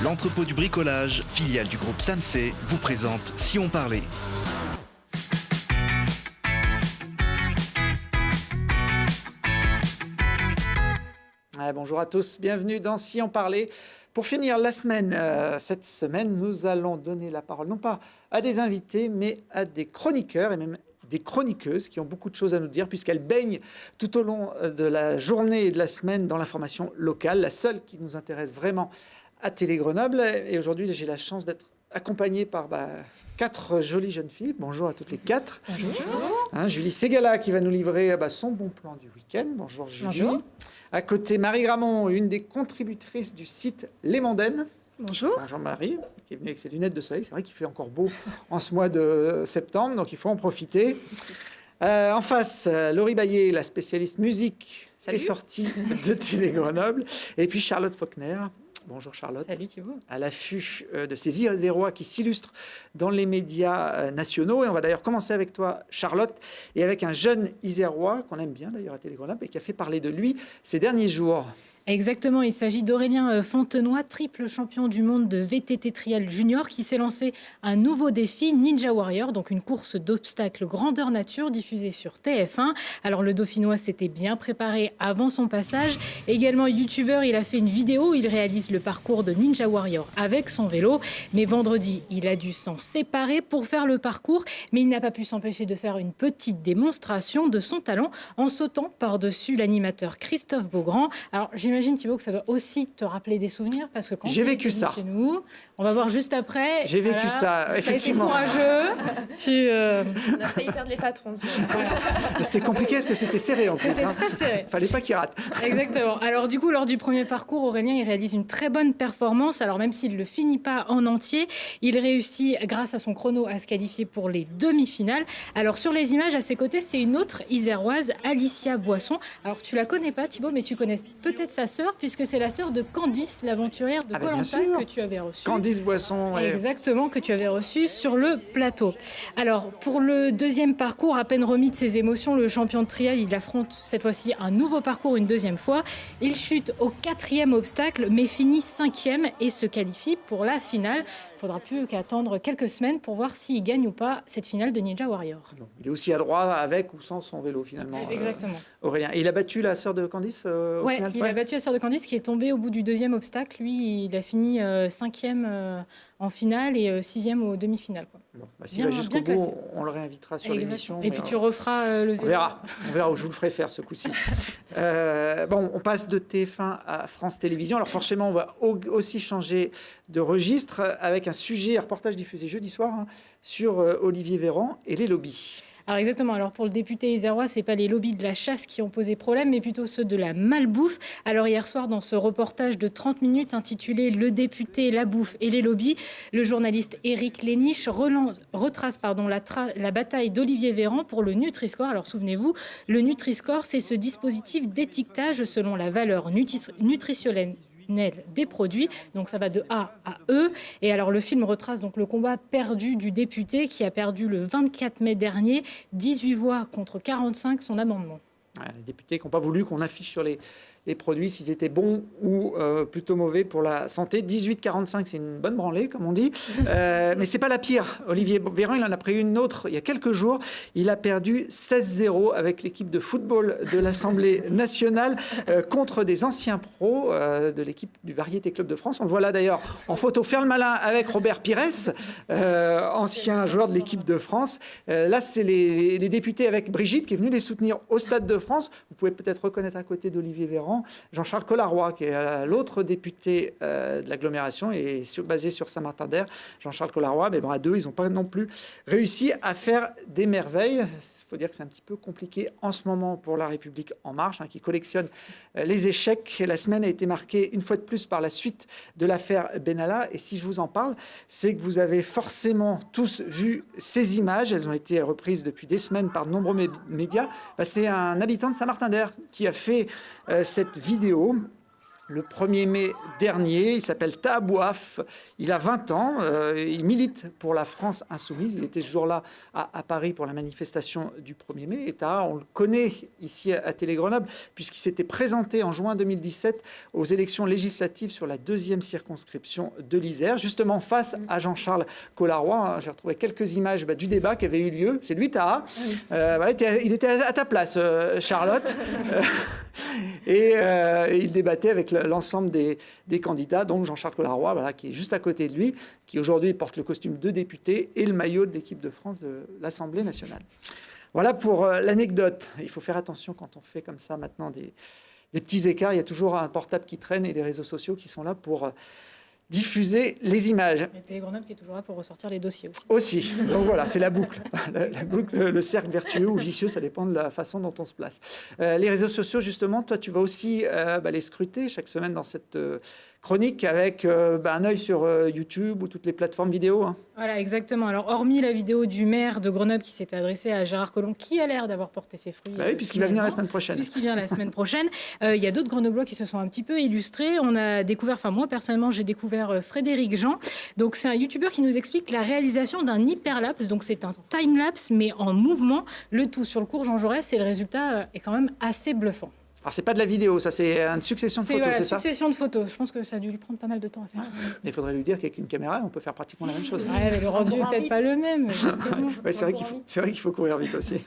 L'entrepôt du bricolage, filiale du groupe Samsé, vous présente Si on parlait. Bonjour à tous, bienvenue dans Si on parlait. Pour finir la semaine, cette semaine, nous allons donner la parole non pas à des invités, mais à des chroniqueurs et même des chroniqueuses qui ont beaucoup de choses à nous dire puisqu'elles baignent tout au long de la journée et de la semaine dans l'information locale, la seule qui nous intéresse vraiment à Télé Grenoble. Et aujourd'hui, j'ai la chance d'être accompagné par 4 jolies jeunes filles. Bonjour à toutes les 4. Bonjour. Julie Ségala qui va nous livrer son bon plan du week-end. Bonjour Julie. Bonjour. À côté, Marie Gramont, une des contributrices du site Les Mondaines. Bonjour. Bonjour Marie, qui est venue avec ses lunettes de soleil. C'est vrai qu'il fait encore beau en ce mois de septembre, donc il faut en profiter. En face, Laurie Baillet, la spécialiste musique, est sortie de Télé Grenoble. Et puis Charlotte Faulkner. Bonjour Charlotte. Salut Thibaut. À l'affût de ces Isérois qui s'illustrent dans les médias nationaux. Et on va d'ailleurs commencer avec toi, Charlotte, et avec un jeune Isérois qu'on aime bien d'ailleurs à Télé Grenoble et qui a fait parler de lui ces derniers jours. Exactement, il s'agit d'Aurélien Fontenoy, triple champion du monde de VTT Trial Junior, qui s'est lancé un nouveau défi, Ninja Warrior, donc une course d'obstacles grandeur nature diffusée sur TF1. Alors le Dauphinois s'était bien préparé avant son passage. Également youtubeur, il a fait une vidéo où il réalise le parcours de Ninja Warrior avec son vélo. Mais vendredi, il a dû s'en séparer pour faire le parcours, mais il n'a pas pu s'empêcher de faire une petite démonstration de son talent en sautant par-dessus l'animateur Christophe Beaugrand. Alors j'imagine Thibaut que ça doit aussi te rappeler des souvenirs parce que quand j'ai vécu ça chez nous, on va voir juste après. J'ai vécu ça, effectivement. Tu as été courageux. On a failli perdre les patrons. C'était compliqué parce que c'était serré en plus. C'était très serré. Fallait pas qu'il rate. Exactement. Alors du coup, lors du premier parcours, Aurélien il réalise une très bonne performance. Alors même s'il ne le finit pas en entier, il réussit grâce à son chrono à se qualifier pour les demi-finales. Alors sur les images à ses côtés, c'est une autre Iséroise, Alicia Boisson. Alors tu la connais pas Thibaut, mais tu connais peut-être sa sœur, puisque c'est la sœur de Candice, l'aventurière de Koh-Lanta que tu avais reçue. Candice Boisson, ouais. Exactement, que tu avais reçue sur le plateau. Alors, pour le deuxième parcours, à peine remis de ses émotions, le champion de trial, il affronte cette fois-ci un nouveau parcours une deuxième fois. Il chute au 4e obstacle, mais finit 5e et se qualifie pour la finale. Il ne faudra plus qu'attendre quelques semaines pour voir s'il gagne ou pas cette finale de Ninja Warrior. Il est aussi à droite avec ou sans son vélo, finalement. Exactement. Aurélien. Et il a battu la sœur de Candice au final. Il a battu la sœur de Candice qui est tombée au bout du deuxième obstacle. Lui, il a fini 5e en finale et 6e aux demi-finales. Bon, s'il va jusqu'au bout, on le réinvitera sur l'émission. Et puis tu referas le vélo. On verra où je vous le ferai faire ce coup-ci. On passe de TF1 à France Télévisions. Alors forcément, on va aussi changer de registre avec un sujet, un reportage diffusé jeudi soir sur Olivier Véran et les lobbies. Alors exactement, alors pour le député isérois, ce n'est pas les lobbies de la chasse qui ont posé problème, mais plutôt ceux de la malbouffe. Alors hier soir, dans ce reportage de 30 minutes intitulé « Le député, la bouffe et les lobbies », le journaliste Éric Léniche retrace la bataille d'Olivier Véran pour le Nutri-Score. Alors souvenez-vous, le Nutri-Score, c'est ce dispositif d'étiquetage selon la valeur nutritionnelle des produits, donc ça va de A à E. Et alors le film retrace donc le combat perdu du député qui a perdu le 24 mai dernier 18 voix contre 45 son amendement. Les députés qui n'ont pas voulu qu'on affiche sur les produits s'ils étaient bons ou plutôt mauvais pour la santé. 18,45, c'est une bonne branlée, comme on dit. Mais c'est pas la pire. Olivier Véran, il en a pris une autre il y a quelques jours. Il a perdu 16-0 avec l'équipe de football de l'Assemblée nationale contre des anciens pros de l'équipe du Variété Club de France. On le voit là d'ailleurs en photo faire le malin avec Robert Pires, ancien joueur de l'équipe de France. Là, c'est les députés avec Brigitte qui est venue les soutenir au Stade de France. Vous pouvez peut-être reconnaître à côté d'Olivier Véran Jean-Charles Collaroy, qui est l'autre député de l'agglomération et basé sur Saint-Martin-d'Air. Jean-Charles Collaroy, mais à deux, ils n'ont pas non plus réussi à faire des merveilles. Il faut dire que c'est un petit peu compliqué en ce moment pour La République En Marche, qui collectionne les échecs. La semaine a été marquée une fois de plus par la suite de l'affaire Benalla. Et si je vous en parle, c'est que vous avez forcément tous vu ces images. Elles ont été reprises depuis des semaines par de nombreux médias. C'est un habitant de Saint-Martin-d'Air qui a fait cette vidéo le 1er mai dernier. Il s'appelle Taha Bouaf. Il a 20 ans. Il milite pour la France insoumise. Il était ce jour-là à Paris pour la manifestation du 1er mai. Et Taha, on le connaît ici à Télé Grenoble, puisqu'il s'était présenté en juin 2017 aux élections législatives sur la 2e circonscription de l'Isère, justement face à Jean-Charles Collaroy. J'ai retrouvé quelques images du débat qui avait eu lieu. C'est lui, Taha. Voilà, il était à ta place, Charlotte. Et il débattait avec l'ensemble des candidats, donc Jean-Charles Collaroy, voilà, qui est juste à côté de lui, qui aujourd'hui porte le costume de député et le maillot de l'équipe de France de l'Assemblée nationale. Voilà pour l'anecdote. Il faut faire attention quand on fait comme ça maintenant des petits écarts. Il y a toujours un portable qui traîne et les réseaux sociaux qui sont là pour diffuser les images. Et Télé Grenoble qui est toujours là pour ressortir les dossiers aussi. Aussi. Donc voilà, c'est la boucle. La boucle, le cercle vertueux ou vicieux, ça dépend de la façon dont on se place. Les réseaux sociaux, justement, toi, tu vas aussi les scruter chaque semaine dans cette chronique avec un œil sur YouTube ou toutes les plateformes vidéo. Hein. Voilà, exactement. Alors, hormis la vidéo du maire de Grenoble qui s'était adressé à Gérard Collomb, qui a l'air d'avoir porté ses fruits. Oui, puisqu'il va venir la semaine prochaine. Puisqu'il vient la semaine prochaine. Il y a d'autres Grenoblois qui se sont un petit peu illustrés. On a découvert, enfin moi personnellement, j'ai découvert Frédéric Jean. Donc, c'est un youtubeur qui nous explique la réalisation d'un hyperlapse. Donc, c'est un time-lapse, mais en mouvement. Le tout sur le cours Jean Jaurès. Et le résultat est quand même assez bluffant. Alors, c'est pas de la vidéo, ça, c'est une succession de photos, voilà, c'est ça ? succession de photos. Je pense que ça a dû lui prendre pas mal de temps à faire. Mais il faudrait lui dire qu'avec une caméra, on peut faire pratiquement la même chose. Ouais, mais le rendu n'est peut-être pas le même. Ouais, c'est vrai qu'il faut courir vite aussi.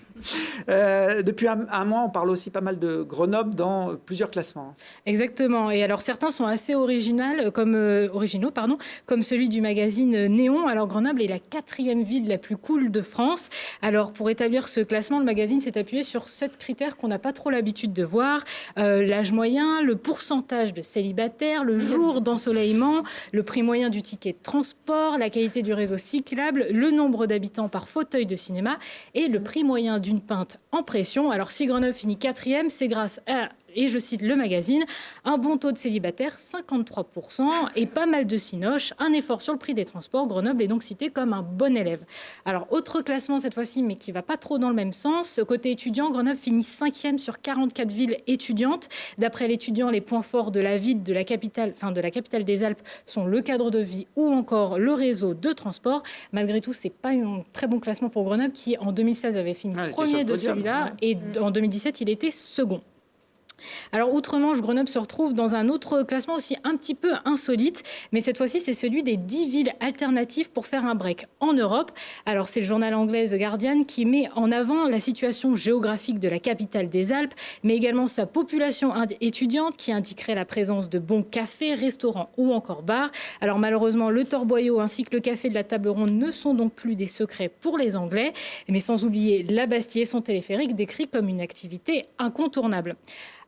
Depuis un mois, on parle aussi pas mal de Grenoble dans plusieurs classements. Exactement. Et alors, certains sont assez originaux, comme celui du magazine Néon. Alors, Grenoble est la 4e ville la plus cool de France. Alors, pour établir ce classement, le magazine s'est appuyé sur 7 critères qu'on n'a pas trop l'habitude de voir. L'âge moyen, le pourcentage de célibataires, le jour d'ensoleillement, le prix moyen du ticket de transport, la qualité du réseau cyclable, le nombre d'habitants par fauteuil de cinéma et le prix moyen d'une pinte en pression. Alors, si Grenoble finit 4e, c'est grâce à, et je cite le magazine, un bon taux de célibataires, 53%, et pas mal de cinoches, un effort sur le prix des transports. Grenoble est donc cité comme un bon élève. Alors, autre classement cette fois-ci, mais qui ne va pas trop dans le même sens. Côté étudiant, Grenoble finit 5e sur 44 villes étudiantes. D'après l'étudiant, les points forts de la ville, de la capitale des Alpes sont le cadre de vie ou encore le réseau de transport. Malgré tout, ce n'est pas un très bon classement pour Grenoble, qui en 2016 avait fini premier de celui-là, et en 2017, il était second. Alors, outre-Manche, Grenoble se retrouve dans un autre classement aussi un petit peu insolite, mais cette fois-ci, c'est celui des 10 villes alternatives pour faire un break en Europe. Alors, c'est le journal anglais The Guardian qui met en avant la situation géographique de la capitale des Alpes, mais également sa population étudiante qui indiquerait la présence de bons cafés, restaurants ou encore bars. Alors, malheureusement, le torboyau ainsi que le café de la Table Ronde ne sont donc plus des secrets pour les Anglais, mais sans oublier la Bastille et son téléphérique décrit comme une activité incontournable.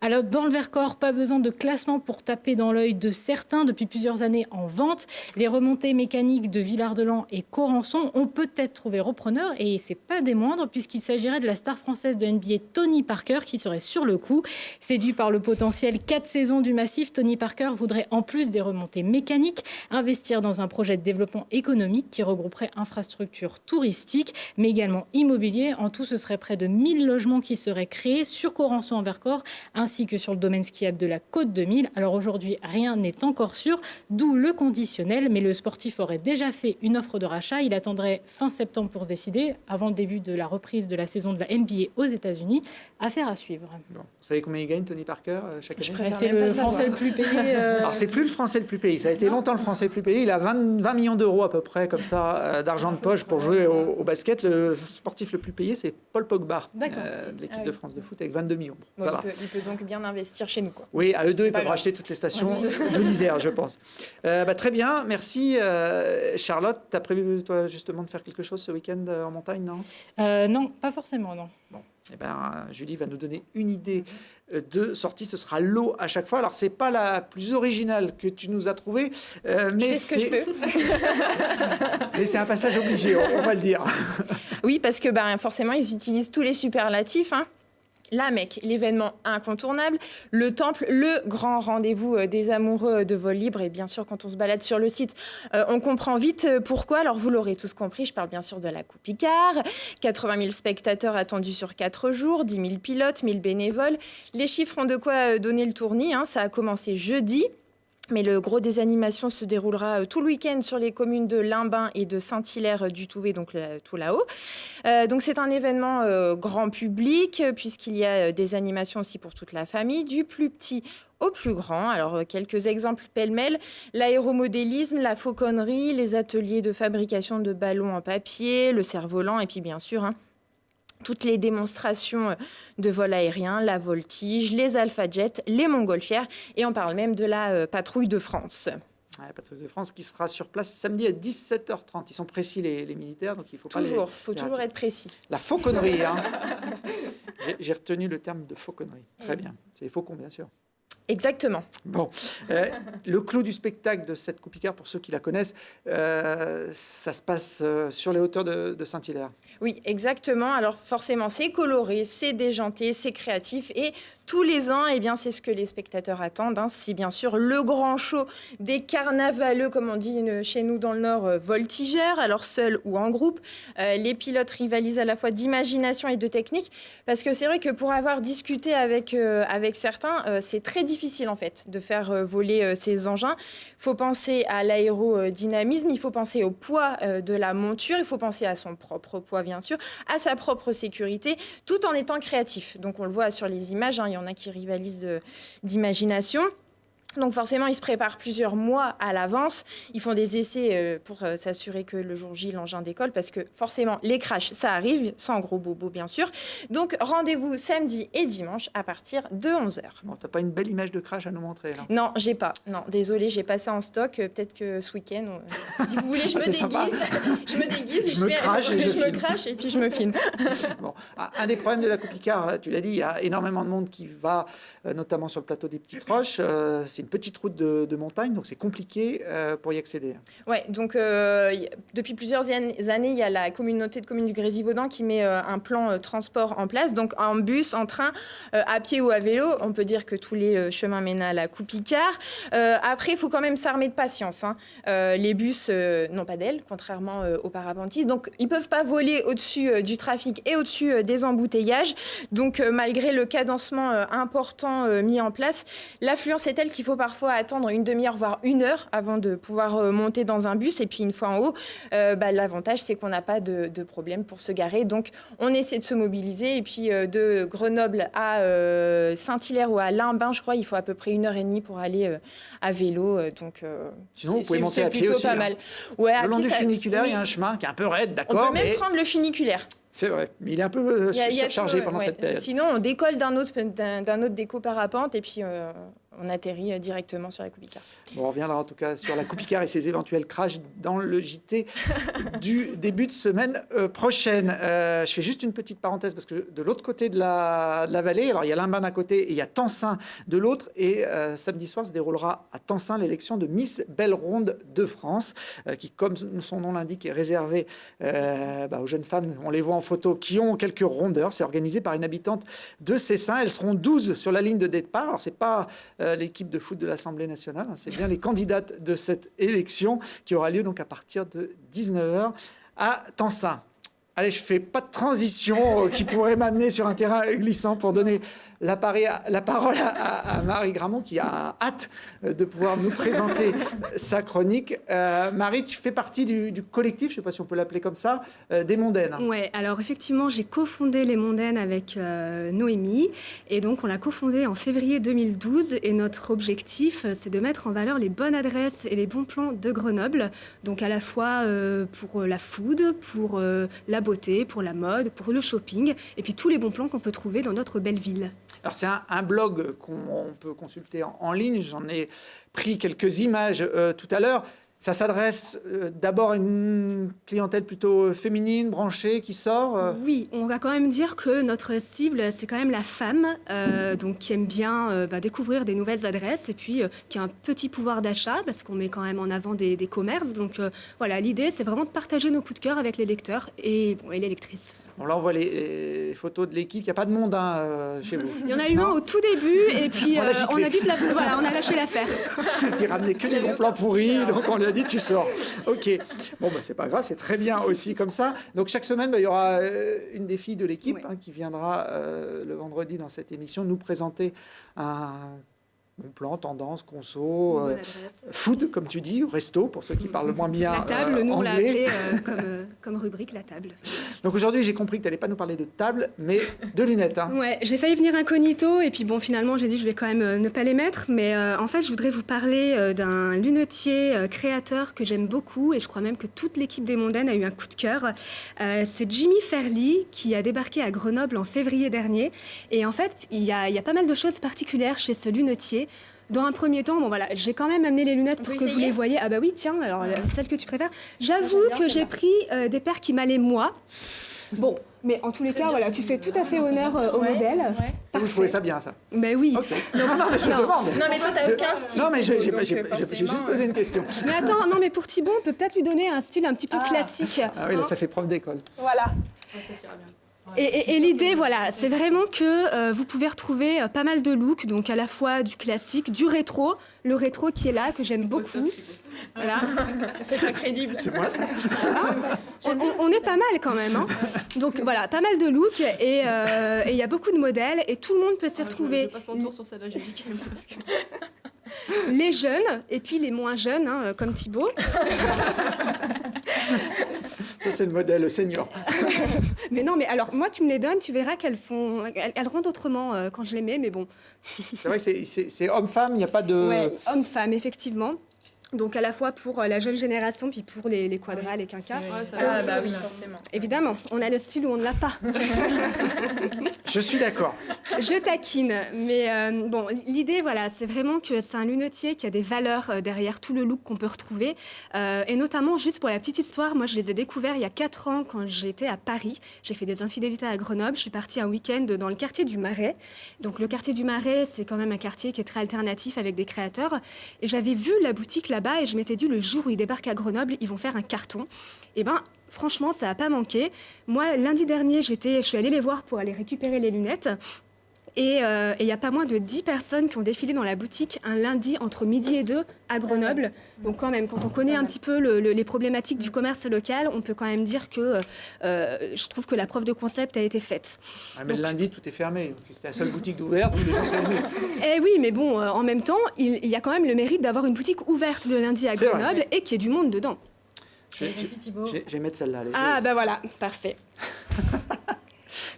Alors, dans le Vercors, pas besoin de classement pour taper dans l'œil de certains depuis plusieurs années en vente. Les remontées mécaniques de Villard-de-Lans et Corançon ont peut-être trouvé repreneur, et c'est pas des moindres, puisqu'il s'agirait de la star française de NBA Tony Parker qui serait sur le coup. Séduit par le potentiel 4 saisons du massif, Tony Parker voudrait, en plus des remontées mécaniques, investir dans un projet de développement économique qui regrouperait infrastructures touristiques, mais également immobilier. En tout, ce serait près de 1000 logements qui seraient créés sur Corançon en Vercors, ainsi que sur le domaine skiable de la Côte de Mille. Alors aujourd'hui, rien n'est encore sûr, d'où le conditionnel, mais le sportif aurait déjà fait une offre de rachat. Il attendrait fin septembre pour se décider, avant le début de la reprise de la saison de la NBA aux États-Unis. Affaire à suivre. Bon. Vous savez combien il gagne, Tony Parker, chaque année ? C'est le Français le plus payé. Alors, c'est plus le Français le plus payé. Ça a été longtemps le Français le plus payé. Il a 20 millions d'euros à peu près, comme ça, d'argent de poche pour jouer au basket. Le sportif le plus payé, c'est Paul Pogba, de l'équipe de France de foot, avec 22 millions. Bon, il peut donc bien investir chez nous, quoi. Oui, à eux deux, ils peuvent racheter toutes les stations de l'Isère, je pense. Très bien, merci. Charlotte, tu as prévu, toi, justement, de faire quelque chose ce week-end en montagne, non ? Non, pas forcément, non. Bon. Julie va nous donner une idée de sortie. Ce sera l'eau à chaque fois. Alors, c'est pas la plus originale que tu nous as trouvée, mais ce que je peux. Mais c'est un passage obligé, on va le dire. Oui, parce que forcément, ils utilisent tous les superlatifs. La Mecque, l'événement incontournable, le temple, le grand rendez-vous des amoureux de vol libre. Et bien sûr, quand on se balade sur le site, on comprend vite pourquoi. Alors, vous l'aurez tous compris, je parle bien sûr de la Coupe Icare. 80 000 spectateurs attendus sur 4 jours, 10 000 pilotes, 1000 bénévoles. Les chiffres ont de quoi donner le tournis. Ça a commencé jeudi. Mais le gros des animations se déroulera tout le week-end sur les communes de Limbin et de Saint-Hilaire du Touvet, donc tout là-haut. Donc c'est un événement grand public, puisqu'il y a des animations aussi pour toute la famille, du plus petit au plus grand. Alors, quelques exemples pêle-mêle. L'aéromodélisme, la fauconnerie, les ateliers de fabrication de ballons en papier, le cerf-volant, et puis bien sûr... toutes les démonstrations de vol aérien, la voltige, les Alpha-Jets, les montgolfières, et on parle même de la patrouille de France. La patrouille de France qui sera sur place samedi à 17h30. Ils sont précis, les militaires, donc il faut toujours, pas les... faut toujours être précis. La fauconnerie, J'ai retenu le terme de fauconnerie. Très bien. C'est les faucons, bien sûr. Exactement. Bon, le clou du spectacle de cette Coupe Icare, pour ceux qui la connaissent, ça se passe sur les hauteurs de Saint-Hilaire. Oui, exactement. Alors forcément, c'est coloré, c'est déjanté, c'est créatif et tous les ans, eh bien, c'est ce que les spectateurs attendent. C'est bien sûr le grand show des carnavaleux, comme on dit chez nous dans le Nord, voltigeurs, alors seuls ou en groupe. Les pilotes rivalisent à la fois d'imagination et de technique, parce que c'est vrai que pour avoir discuté avec certains, c'est très difficile en fait de faire voler ces engins. Il faut penser à l'aérodynamisme, il faut penser au poids de la monture, il faut penser à son propre poids bien sûr, à sa propre sécurité, tout en étant créatif. Donc on le voit sur les images, il y en a qui rivalisent d'imagination. Donc forcément, ils se préparent plusieurs mois à l'avance. Ils font des essais pour s'assurer que le jour J, l'engin décolle, parce que forcément, les crashs, ça arrive, sans gros bobos, bien sûr. Donc rendez-vous samedi et dimanche à partir de 11h. Bon, t'as pas une belle image de crash à nous montrer, là? Non, j'ai pas. Non, désolé, j'ai pas ça en stock. Peut-être que ce week-end, si vous voulez, je me déguise, je me crache et puis je me filme. Bon, un des problèmes de la Coupe Icare, tu l'as dit, il y a énormément de monde qui va, notamment sur le plateau des Petites Roches. C'est une petite route de montagne, donc c'est compliqué pour y accéder. Oui, donc depuis plusieurs années, il y a la communauté de communes du Grésivaudan qui met un plan transport en place, donc en bus, en train, à pied ou à vélo. On peut dire que tous les chemins mènent à la Coupe Icare. Après, il faut quand même s'armer de patience. Les bus n'ont pas d'ailes, contrairement aux parapentistes, donc ils ne peuvent pas voler au-dessus du trafic et au-dessus des embouteillages. Donc malgré le cadencement important mis en place, l'affluence est telle qu'il faut parfois attendre une demi-heure, voire 1 heure avant de pouvoir monter dans un bus. Et puis une fois en haut, l'avantage, c'est qu'on n'a pas de problème pour se garer. Donc on essaie de se mobiliser. Et puis de Grenoble à Saint-Hilaire ou à Limbin, je crois, il faut à peu près 1h30 pour aller à vélo. Donc sinon, vous pouvez monter à pied aussi. Pas mal. Ouais, le long du funiculaire, il y a un chemin qui est un peu raide, d'accord. On peut même prendre le funiculaire. C'est vrai, mais il est un peu surchargé pendant cette période. Sinon, on décolle d'un autre déco parapente et puis on atterrit directement sur la Coupe Icare. Bon, on reviendra en tout cas sur la Coupe Icare et ses éventuels crashs dans le JT du début de semaine prochaine. Je fais juste une petite parenthèse parce que de l'autre côté de la vallée, alors il y a Limbin d'un côté et il y a Tencin de l'autre, et samedi soir se déroulera à Tencin l'élection de Miss Belle Ronde de France, qui, comme son nom l'indique, est réservée aux jeunes femmes. On les voit en photo qui ont quelques rondeurs. C'est organisé par une habitante de Cessin. Elles seront 12 sur la ligne de départ. Alors c'est pas l'équipe de foot de l'Assemblée nationale, c'est bien les candidates de cette élection qui aura lieu donc à partir de 19h à Tencin. Allez, je fais pas de transition qui pourrait m'amener sur un terrain glissant pour donner la parole à Marie Gramont qui a hâte de pouvoir nous présenter sa chronique. Marie, tu fais partie du collectif, je ne sais pas si on peut l'appeler comme ça, des Mondaines. Oui, alors effectivement, j'ai cofondé les Mondaines avec Noémie. Et donc, on l'a cofondé en février 2012. Et notre objectif, c'est de mettre en valeur les bonnes adresses et les bons plans de Grenoble. Donc, à la fois pour la food, pour la beauté, pour la mode, pour le shopping. Et puis, tous les bons plans qu'on peut trouver dans notre belle ville. Alors, c'est un blog qu'on peut consulter en ligne. J'en ai pris quelques images tout à l'heure. Ça s'adresse d'abord à une clientèle plutôt féminine, branchée, qui sort Oui, on va quand même dire que notre cible, c'est quand même la femme, donc qui aime bien découvrir des nouvelles adresses et puis qui a un petit pouvoir d'achat parce qu'on met quand même en avant des commerces. Donc voilà, l'idée, c'est vraiment de partager nos coups de cœur avec les lecteurs et les lectrices. Bon, là, on voit les photos de l'équipe. Il n'y a pas de monde chez vous. Il y en a eu un au tout début et puis on a vite on a lâché l'affaire. Il ramenait que des bons plans pourris, donc on lui a dit tu sors. Ok. Bon, c'est pas grave, c'est très bien aussi comme ça. Donc chaque semaine, il y aura une des filles de l'équipe qui viendra le vendredi dans cette émission nous présenter un bon plan, tendance, conso, food, comme tu dis, resto, pour ceux qui parlent moins bien la table, nous on l'a anglais. appelé comme rubrique la table. Donc aujourd'hui, j'ai compris que tu n'allais pas nous parler de table, mais de lunettes. Ouais, j'ai failli venir incognito et puis bon, finalement, j'ai dit je vais quand même ne pas les mettre. Mais en fait, je voudrais vous parler d'un lunetier créateur que j'aime beaucoup et je crois même que toute l'équipe des Mondaines a eu un coup de cœur. C'est Jimmy Fairly qui a débarqué à Grenoble en février dernier. Et en fait, il y a pas mal de choses particulières chez ce lunetier. Dans un premier temps, bon voilà, j'ai quand même amené les lunettes pour que vous les voyez. Ah bah oui, tiens, alors celle que tu préfères. J'avoue que j'ai pris des paires qui m'allaient moi. Bon, mais en tous les cas, voilà, tu fais tout à fait honneur au modèle. Ouais. Vous trouvez ça bien, ça? Mais oui. Ok. Non, mais je demande. Non, mais toi, t'as aucun style. Non, mais j'ai Thibaut, juste posé une question. Mais attends, non, mais pour Thibaut, on peut peut-être lui donner un style un petit peu classique. Ah oui, là, ça fait prof d'école. Voilà. Ça tira bien. Et l'idée, voilà, c'est vraiment que vous pouvez retrouver pas mal de looks, donc à la fois du classique, du rétro, le rétro qui est là, que j'aime beaucoup. Voilà. C'est pas crédible. C'est moi, ça? On est pas mal quand même. Hein. Donc voilà, pas mal de looks et il y a beaucoup de modèles et tout le monde peut s'y retrouver. Je passe mon tour sur celle-là, j'ai dit quand même parce que... Les jeunes et puis les moins jeunes, hein, comme Thibaut. Ça, c'est le modèle senior. Mais non, mais alors, moi, tu me les donnes, tu verras qu'elles rendent autrement quand je les mets, mais bon. C'est vrai que c'est homme-femme, il n'y a pas de... Ouais, homme-femme, effectivement. Donc, à la fois pour la jeune génération, puis pour les quadras, les quinquas. Ah, bah oui, forcément. Évidemment, on a le style où on ne l'a pas. Je suis d'accord. Je taquine, mais bon, l'idée, voilà, c'est vraiment que c'est un lunetier qui a des valeurs derrière tout le look qu'on peut retrouver. Et notamment, juste pour la petite histoire, moi, je les ai découverts il y a 4 ans quand j'étais à Paris. J'ai fait des infidélités à Grenoble. Je suis partie un week-end dans le quartier du Marais. Donc, le quartier du Marais, c'est quand même un quartier qui est très alternatif avec des créateurs. Et j'avais vu la boutique là-bas et je m'étais dit, le jour où ils débarquent à Grenoble, ils vont faire un carton. Et ben, franchement, ça n'a pas manqué. Moi, lundi dernier, je suis allée les voir pour aller récupérer les lunettes. Et il n'y a pas moins de 10 personnes qui ont défilé dans la boutique un lundi entre midi et 2 à Grenoble. Donc quand même, quand on connaît un petit peu les problématiques du commerce local, on peut quand même dire que je trouve que la preuve de concept a été faite. Ah, mais donc, le lundi, tout est fermé. C'était la seule boutique ouverte, tous les gens sont venus. Eh oui, mais bon, en même temps, il y a quand même le mérite d'avoir une boutique ouverte le lundi à Grenoble et qu'il y ait du monde dedans. Je vais mettre celle-là. Ah, bah voilà, parfait.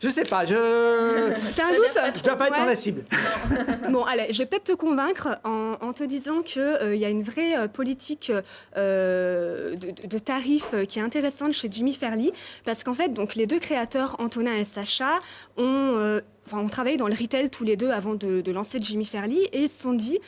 Je sais pas, T'as un doute? Je dois pas être dans la cible. Bon, allez, je vais peut-être te convaincre en te disant qu'il y a une vraie politique de tarifs qui est intéressante chez Jimmy Fairly, parce qu'en fait, donc, les deux créateurs, Antonin et Sacha, ont travaillé dans le retail tous les deux avant de lancer Jimmy Fairly, et ils se sont dit...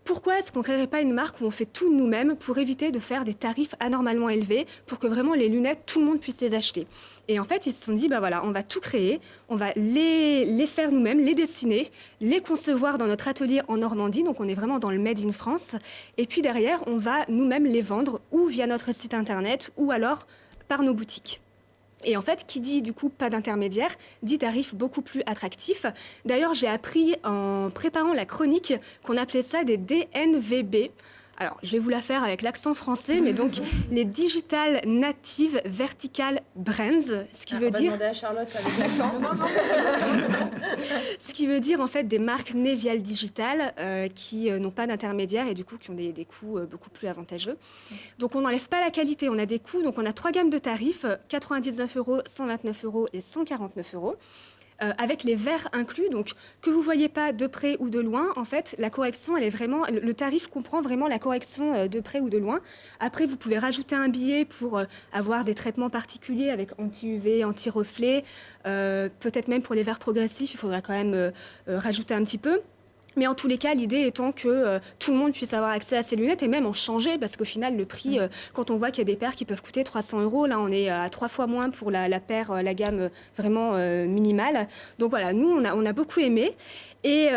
Pourquoi est-ce qu'on ne créerait pas une marque où on fait tout nous-mêmes pour éviter de faire des tarifs anormalement élevés, pour que vraiment les lunettes, tout le monde puisse les acheter? Et en fait, ils se sont dit, bah voilà, on va tout créer, on va les faire nous-mêmes, les dessiner, les concevoir dans notre atelier en Normandie, donc on est vraiment dans le Made in France. Et puis derrière, on va nous-mêmes les vendre ou via notre site internet ou alors par nos boutiques. Et en fait, qui dit du coup pas d'intermédiaire, dit tarif beaucoup plus attractif. D'ailleurs, j'ai appris en préparant la chronique qu'on appelait ça des DNVB. Alors, je vais vous la faire avec l'accent français, mais donc les Digital Native Vertical Brands, ce qui veut dire... On va demander à Charlotte avec l'accent. Ce qui veut dire en fait des marques nées via le digital qui n'ont pas d'intermédiaire et du coup qui ont des coûts beaucoup plus avantageux. Donc on n'enlève pas la qualité, on a des coûts, donc on a 3 gammes de tarifs, 99 €, 129 € et 149 €. Avec les verres inclus, donc que vous ne voyez pas de près ou de loin, en fait, la correction, elle est vraiment, le tarif comprend vraiment la correction de près ou de loin. Après, vous pouvez rajouter un billet pour avoir des traitements particuliers avec anti-UV, anti-reflet, peut-être même pour les verres progressifs, il faudra quand même rajouter un petit peu. Mais en tous les cas, l'idée étant que tout le monde puisse avoir accès à ces lunettes et même en changer, parce qu'au final, le prix, quand on voit qu'il y a des paires qui peuvent coûter 300 €, là, on est à 3 fois moins pour la paire, la gamme vraiment minimale. Donc voilà, nous, on a beaucoup aimé. Et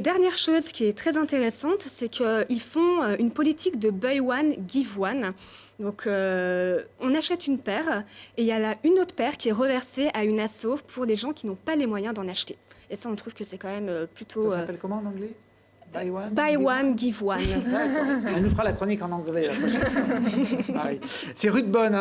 dernière chose qui est très intéressante, c'est qu'ils font une politique de buy one, give one. Donc, on achète une paire et il y a là une autre paire qui est reversée à une asso pour des gens qui n'ont pas les moyens d'en acheter. Et ça, on trouve que c'est quand même plutôt... Ça s'appelle comment en anglais? Buy one, give one. D'accord. Elle nous fera la chronique en anglais la prochaine fois. Pareil. C'est Ruth Bonne,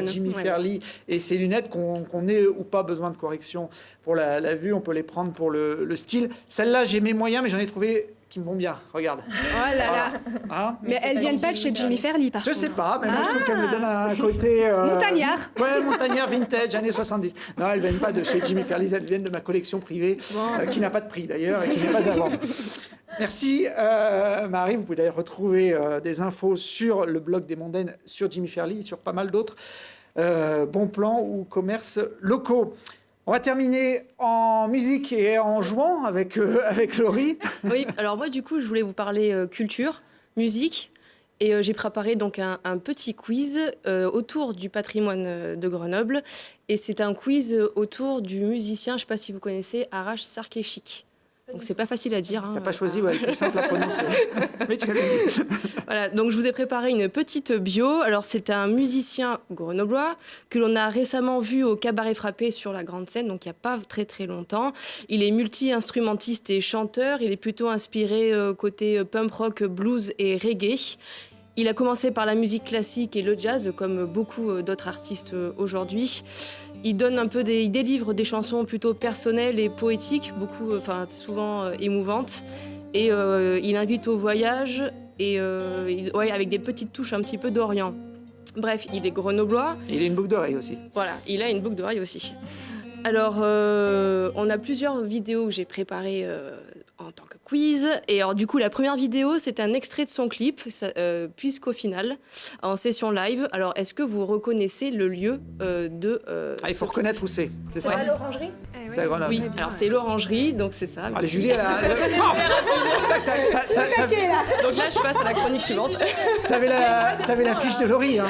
Jimmy Fairley. Et ces lunettes qu'on ait ou pas besoin de correction pour la vue, on peut les prendre pour le style. Celle-là, j'ai mes moyens, mais j'en ai trouvé qui me vont bien. Regarde. Oh là là. Hein, mais elles viennent pas de chez Jimmy Fairley, par contre. Je sais pas, mais moi je trouve qu'elle me donne un côté... montagnard. Ouais, montagnard vintage, années 70. Non, elles viennent pas de chez Jimmy Fairley, elles viennent de ma collection privée, qui n'a pas de prix d'ailleurs et qui n'est pas à vendre. Merci Marie, vous pouvez d'ailleurs retrouver des infos sur le blog des Mondaines, sur Jimmy Fairley, sur pas mal d'autres bons plans ou commerces locaux. On va terminer en musique et en jouant avec Laurie. Oui, alors moi du coup je voulais vous parler culture, musique et j'ai préparé donc un petit quiz autour du patrimoine de Grenoble et c'est un quiz autour du musicien, je ne sais pas si vous connaissez, Arash Sarkeesic. Donc c'est pas facile à dire. Tu n'as pas choisi, ouais, le plus simple à prononcer. Mais tu l'as dit. Voilà, donc je vous ai préparé une petite bio. Alors c'est un musicien grenoblois que l'on a récemment vu au Cabaret Frappé sur la grande scène, donc il n'y a pas très longtemps. Il est multi-instrumentiste et chanteur. Il est plutôt inspiré côté punk rock, blues et reggae. Il a commencé par la musique classique et le jazz, comme beaucoup d'autres artistes aujourd'hui. Il donne un peu il délivre des chansons plutôt personnelles et poétiques, souvent émouvantes. Et il invite au voyage et avec des petites touches un petit peu d'Orient. Bref, il est grenoblois. Il a une boucle d'oreille aussi. Voilà, il a une boucle d'oreille aussi. Alors, on a plusieurs vidéos que j'ai préparées en tant que quiz. Et alors, du coup, la première vidéo, c'est un extrait de son clip, puisqu'au final, en session live, alors, est-ce que vous reconnaissez le lieu de... il faut reconnaître où c'est ça? Ouais, l'orangerie. C'est à Grenoble. Oui, alors c'est l'orangerie, donc c'est ça. Allez, Julie, elle a... Donc là, je passe à la chronique suivante. T'avais la fiche de Laurie, hein.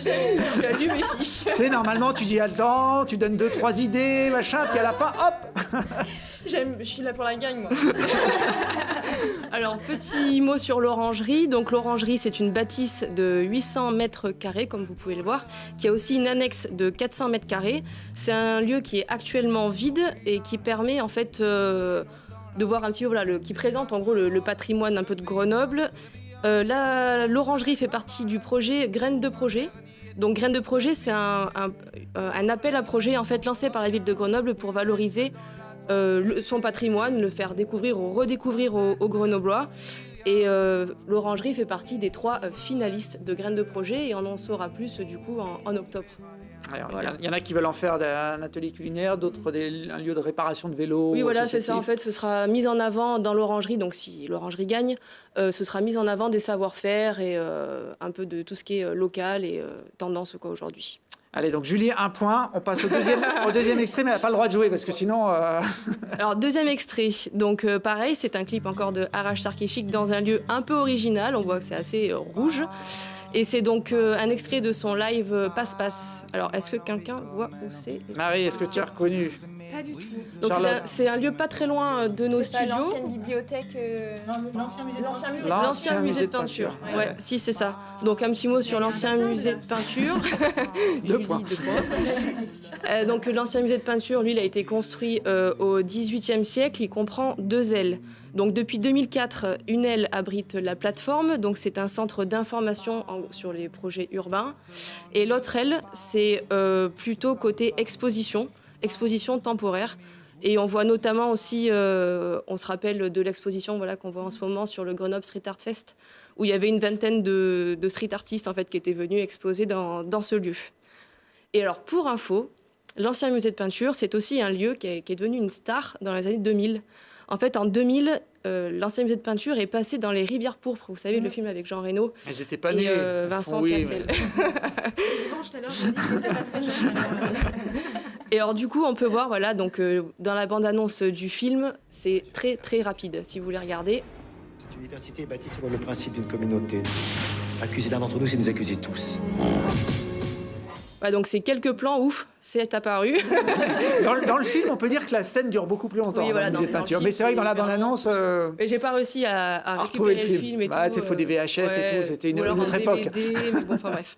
J'ai lu mes fiches. Tu sais, normalement, tu dis attends, tu donnes 2-3 idées, machin, puis à la fin, hop. Je suis là pour la gagne, moi. Alors, petit mot sur l'orangerie. Donc, l'orangerie, c'est une bâtisse de 800 mètres carrés, comme vous pouvez le voir, qui a aussi une annexe de 400 mètres carrés. C'est un lieu qui est actuellement vide et qui permet, en fait, de voir un petit peu, qui présente, en gros, le patrimoine un peu de Grenoble. L'orangerie fait partie du projet Graines de Projet. Donc, Graines de Projet, c'est un appel à projet, en fait, lancé par la ville de Grenoble pour valoriser son patrimoine, le faire découvrir ou redécouvrir aux Grenoblois. Et l'orangerie fait partie des 3 finalistes de Graines de Projet et on en saura plus du coup en octobre. Alors, voilà. Il y en a qui veulent en faire un atelier culinaire, d'autres un lieu de réparation de vélos. Oui, voilà, c'est ça. En fait, ce sera mis en avant dans l'orangerie. Donc, si l'orangerie gagne, ce sera mis en avant des savoir-faire et un peu de tout ce qui est local et tendance aujourd'hui. Allez, donc Julie, 1 point. On passe au deuxième extrait, mais elle n'a pas le droit de jouer parce que sinon... Alors, deuxième extrait. Donc, pareil, c'est un clip encore de Arash Sarkeesic dans un lieu un peu original. On voit que c'est assez rouge. Et c'est donc un extrait de son live Passe-Passe. Alors, est-ce que quelqu'un voit où c'est? Marie, est-ce que tu as reconnu? Pas du tout. Donc, c'est un lieu pas très loin de nos C'est pas studios. l'ancienne bibliothèque. L'ancien musée de peinture. Ouais, si, c'est ça. Donc, un petit mot sur l'ancien musée de peinture. 2 points. Donc, l'ancien musée de peinture, lui, il a été construit au XVIIIe siècle. Il comprend 2 ailes. Donc, depuis 2004, une aile abrite la plateforme. Donc, c'est un centre d'information sur les projets urbains. Et l'autre aile, c'est plutôt côté exposition temporaire. Et on voit notamment aussi, on se rappelle de l'exposition qu'on voit en ce moment sur le Grenoble Street Art Fest, où il y avait une vingtaine de street artistes en fait, qui étaient venus exposer dans ce lieu. Et alors, pour info, l'ancien musée de peinture, c'est aussi un lieu qui est devenu une star dans les années 2000. En fait, en 2000, l'ancien musée de peinture est passé dans les Rivières pourpres. Vous savez, le film avec Jean Reno. Elles n'étaient pas nées. Vincent oui, Cassel. Tout à l'heure, j'ai dit que j'étais pas très jeune. Et alors du coup, on peut voir, voilà, donc dans la bande-annonce du film, c'est très très rapide, si vous voulez regarder. Cette université est bâtie sur le principe d'une communauté. Accuser l'un d'entre nous, c'est nous accuser tous. Voilà, donc c'est quelques plans, ouf, c'est apparu. Dans le film, on peut dire que la scène dure beaucoup plus longtemps. Oui, voilà, dans le musée de dans le peinture. film, Mais c'est vrai que dans la c'est bande-annonce, Mais j'ai pas réussi à retrouver récupérer le film et Bah, tout. il faut des VHS et tout, c'était une ou alors autre un époque. DVD, mais bon, enfin bref.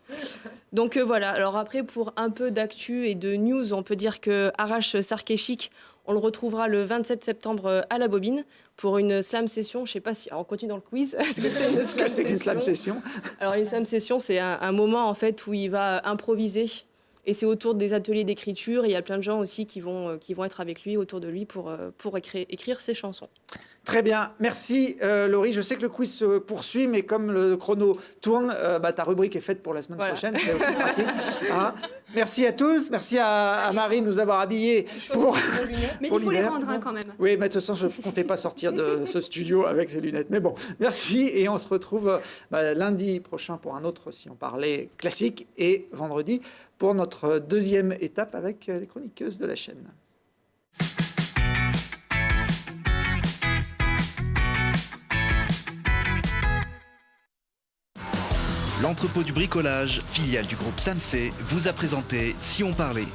Donc voilà, alors après, pour un peu d'actu et de news, on peut dire que Arash Sarkechic, on le retrouvera le 27 septembre à la Bobine pour une slam session. Je sais pas si... Alors on continue dans le quiz. Qu'est-ce que c'est qu'une slam session? Alors une slam session, c'est un moment en fait où il va improviser. Et c'est autour des ateliers d'écriture. Il y a plein de gens aussi qui vont être avec lui, autour de lui, pour écrire ses chansons. Très bien, merci Laurie. Je sais que le quiz se poursuit, mais comme le chrono tourne, ta rubrique est faite pour la semaine prochaine. C'est aussi pratique. Hein. Merci à tous. Merci à Marie de nous avoir habillés pour Mais pour il faut les l'hiver. rendre quand même. Oui, mais de toute façon, je ne comptais pas sortir de ce studio avec ces lunettes. Mais bon, merci. Et on se retrouve lundi prochain pour un autre Si on parlait classique et vendredi pour notre deuxième étape avec les chroniqueuses de la chaîne. L'entrepôt du bricolage, filiale du groupe Samsé, vous a présenté Si on parlait.